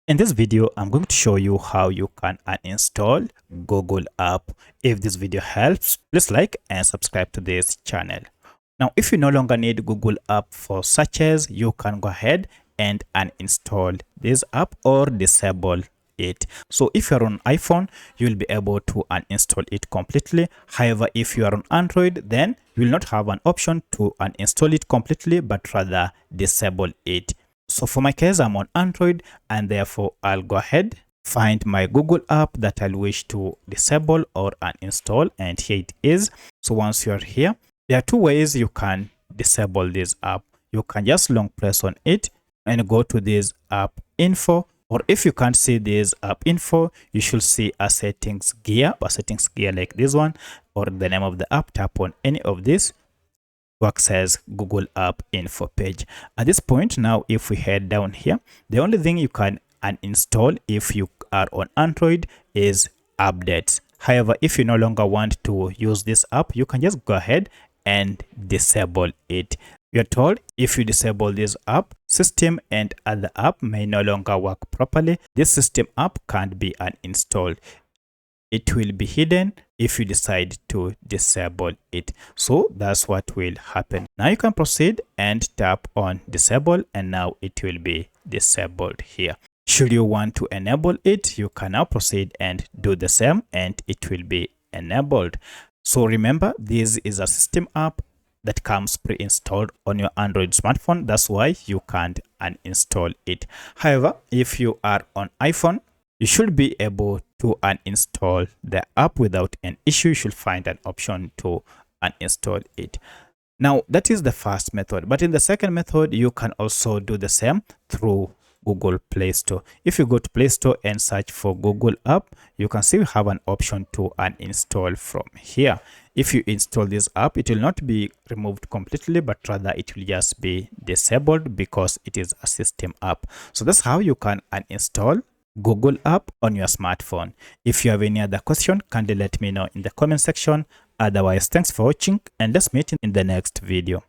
In this video, I'm going to show you how you can uninstall Google App. If this video helps, please like and subscribe to this channel. Now, if you no longer need Google App for searches, you can go ahead and uninstall this app or disable it. So if you're on iPhone, you'll be able to uninstall it completely. However, if you are on Android, then you will not have an option to uninstall it completely, but rather disable it. So for my case, I'm on Android, and therefore I'll go ahead, find my Google app that I'll wish to disable or uninstall, and here it is. So once you're here, there are two ways you can disable this app. You can just long press on it and go to this app info, or if you can't see this app info, you should see a settings gear like this one, or the name of the app. Tap on any of this to access Google App Info page. At this point now, if we head down here, the only thing you can uninstall if you are on Android is updates. However, if you no longer want to use this app, you can just go ahead and disable it. You're told if you disable this app, system and other app may no longer work properly. This system app can't be uninstalled. It will be hidden if you decide to disable it. So that's what will happen. Now you can proceed and tap on disable, and now it will be disabled here. Should you want to enable it, you can now proceed and do the same, and it will be enabled. So remember, this is a system app that comes pre-installed on your Android smartphone. That's why you can't uninstall it. However, if you are on iPhone, you should be able to uninstall the app without an issue. You should find an option to uninstall it. Now, that is the first method. But in the second method, you can also do the same through Google Play Store. If you go to Play Store and search for Google App, you can see we have an option to uninstall from here. If you install this app, it will not be removed completely, but rather it will just be disabled because it is a system app. So that's how you can uninstall Google app on your smartphone. If you have any other question, kindly let me know in the comment section. Otherwise, thanks for watching, and let's meet in the next video.